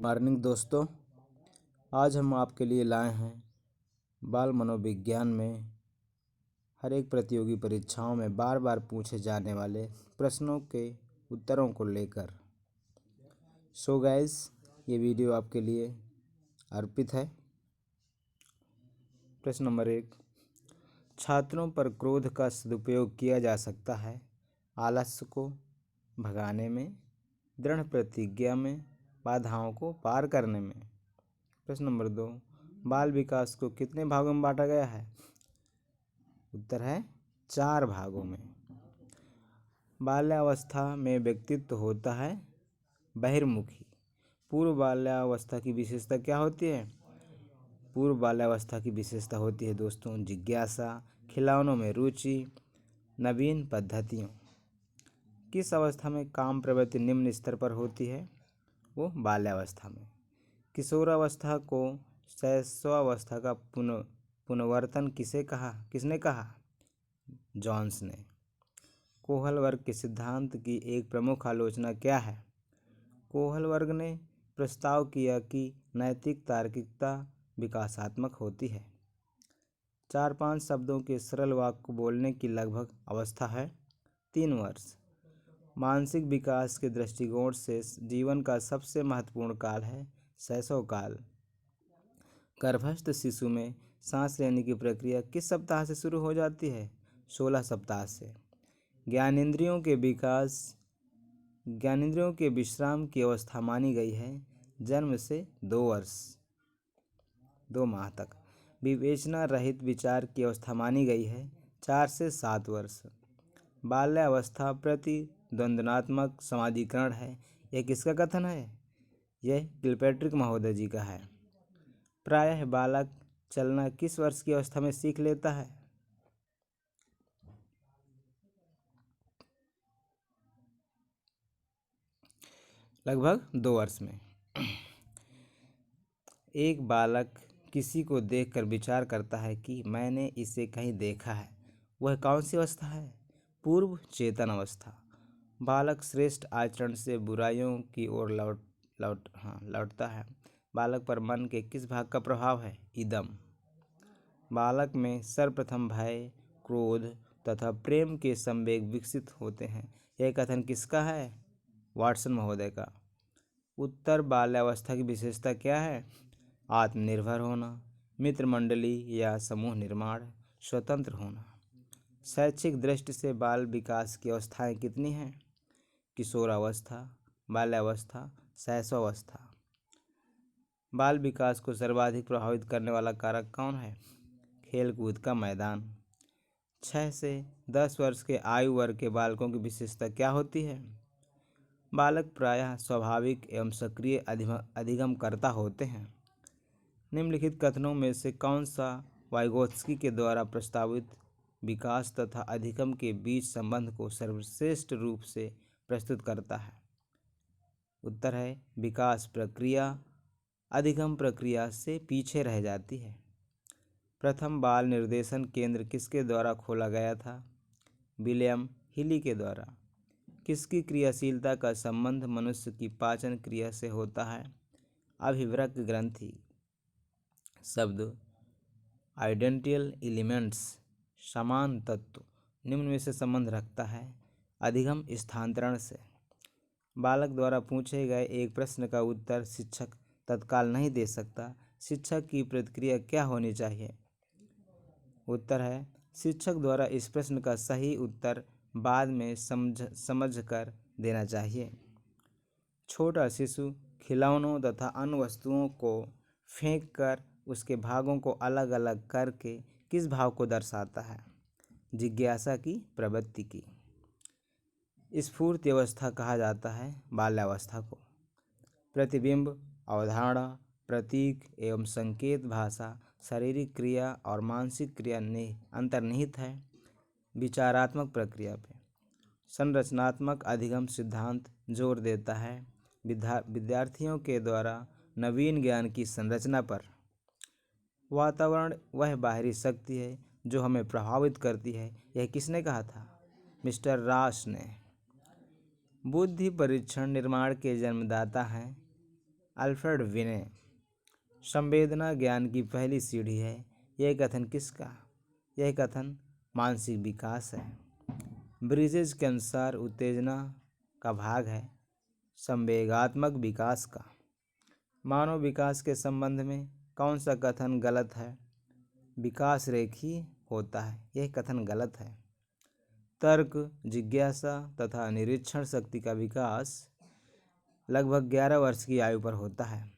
Morning दोस्तों, आज हम आपके लिए लाए हैं बाल मनोविज्ञान में हर एक प्रतियोगी परीक्षाओं में बार बार पूछे जाने वाले प्रश्नों के उत्तरों को लेकर। सो गाइस, ये वीडियो आपके लिए अर्पित है। प्रश्न नंबर 1, छात्रों पर क्रोध का सदुपयोग किया जा सकता है आलस्य को भगाने में, दृढ़ प्रतिज्ञा में, बाधाओं को पार करने में। प्रश्न नंबर 2, बाल विकास को कितने भागों में बांटा गया है? उत्तर है 4 भागों में। बाल्यावस्था में व्यक्तित्व होता है बहिर्मुखी। पूर्व बाल्यावस्था की विशेषता क्या होती है? पूर्व बाल्यावस्था की विशेषता होती है दोस्तों जिज्ञासा, खिलौनों में रुचि, नवीन पद्धतियों। किस अवस्था में काम प्रवृत्ति निम्न स्तर पर होती है? वो बाल्यावस्था में। किशोरावस्था को शैशवावस्था का पुनर्वर्तन किसने कहा? जॉन्स ने। कोहल वर्ग के सिद्धांत की एक प्रमुख आलोचना क्या है? कोहल वर्ग ने प्रस्ताव किया कि नैतिक तार्किकता विकासात्मक होती है। 4-5 शब्दों के सरल वाक्य बोलने की लगभग अवस्था है 3 वर्ष। मानसिक विकास के दृष्टिकोण से जीवन का सबसे महत्वपूर्ण काल है शैशव काल। गर्भस्थ शिशु में सांस लेने की प्रक्रिया किस सप्ताह से शुरू हो जाती है? 16 सप्ताह से। ज्ञानेंद्रियों के विश्राम की अवस्था मानी गई है जन्म से 2 माह तक। विवेचना रहित विचार की अवस्था मानी गई है 4 से 7 वर्ष। बाल्यावस्था प्रतिद्वंद्वनात्मक समाजीकरण है। यह किसका कथन है? यह किलपैट्रिक महोदय जी का है। प्रायः बालक चलना किस वर्ष की अवस्था में सीख लेता है? लगभग 2 वर्ष में। एक बालक किसी को देखकर विचार करता है कि मैंने इसे कहीं देखा है। वह कौन सी अवस्था है? पूर्व चेतन अवस्था। बालक श्रेष्ठ आचरण से बुराइयों की ओर लौटता है। बालक पर मन के किस भाग का प्रभाव है? इदम। बालक में सर्वप्रथम भय, क्रोध तथा प्रेम के संवेग विकसित होते हैं। यह कथन किसका है? वाटसन महोदय का। उत्तर बाल्यावस्था की विशेषता क्या है? आत्मनिर्भर होना, मित्र मंडली या समूह निर्माण, स्वतंत्र होना। शैक्षिक दृष्टि से बाल विकास की अवस्थाएं कितनी हैं? किशोरावस्था, बाल्यावस्था, शैशवावस्था। बाल विकास को सर्वाधिक प्रभावित करने वाला कारक कौन है? खेलकूद का मैदान। 6 से 10 वर्ष के आयु वर्ग के बालकों की विशेषता क्या होती है? बालक प्रायः स्वाभाविक एवं सक्रिय अधिगमकर्ता होते हैं। निम्नलिखित कथनों में से कौन सा वाइगोत्स्की के द्वारा प्रस्तावित विकास तथा अधिगम के बीच संबंध को सर्वश्रेष्ठ रूप से प्रस्तुत करता है? उत्तर है विकास प्रक्रिया अधिगम प्रक्रिया से पीछे रह जाती है। प्रथम बाल निर्देशन केंद्र किसके द्वारा खोला गया था? विलियम हिली के द्वारा। किसकी क्रियाशीलता का संबंध मनुष्य की पाचन क्रिया से होता है? अभिवृक्क ग्रंथि। शब्द आइडेंटियल एलिमेंट्स, समान तत्व, निम्न में से संबंध रखता है अधिगम स्थानांतरण से। बालक द्वारा पूछे गए एक प्रश्न का उत्तर शिक्षक तत्काल नहीं दे सकता। शिक्षक की प्रतिक्रिया क्या होनी चाहिए? उत्तर है शिक्षक द्वारा इस प्रश्न का सही उत्तर बाद में समझ कर देना चाहिए। छोटा शिशु खिलौनों तथा अन्य वस्तुओं को फेंक कर उसके भागों को अलग अलग करके किस भाव को दर्शाता है? जिज्ञासा की प्रवृत्ति की। स्फूर्ति अवस्था कहा जाता है बाल्यावस्था को। प्रतिबिंब, अवधारणा, प्रतीक एवं संकेत भाषा, शारीरिक क्रिया और मानसिक क्रिया अंतर्निहित है विचारात्मक प्रक्रिया पे। संरचनात्मक अधिगम सिद्धांत जोर देता है विद्यार्थियों के द्वारा नवीन ज्ञान की संरचना पर। वातावरण वह बाहरी शक्ति है जो हमें प्रभावित करती है। यह किसने कहा था? मिस्टर रॉस ने। बुद्धि परीक्षण निर्माण के जन्मदाता हैं अल्फ्रेड विने। संवेदना ज्ञान की पहली सीढ़ी है। यह कथन किसका? यह कथन मानसिक विकास है। ब्रिजेज के अनुसार उत्तेजना का भाग है संवेगात्मक विकास का। मानव विकास के संबंध में कौन सा कथन गलत है? विकास रेखीय होता है, यह कथन गलत है। तर्क, जिज्ञासा तथा निरीक्षण शक्ति का विकास लगभग 11 वर्ष की आयु पर होता है।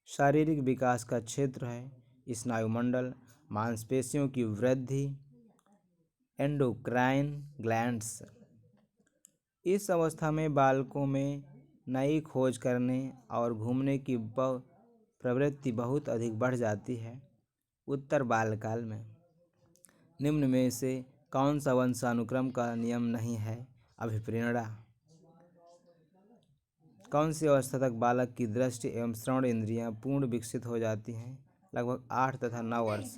शारीरिक विकास का क्षेत्र है स्नायुमंडल, मांसपेशियों की वृद्धि, एंडोक्राइन ग्लैंड्स। इस अवस्था में बालकों में नई खोज करने और घूमने की प्रवृत्ति बहुत अधिक बढ़ जाती है। उत्तर बालकाल में निम्न में से कौन सा वंशानुक्रम का नियम नहीं है? अभिप्रेरणा। कौन सी अवस्था तक बालक की दृष्टि एवं श्रवण इंद्रियां पूर्ण विकसित हो जाती हैं? लगभग 8 तथा 9 वर्ष।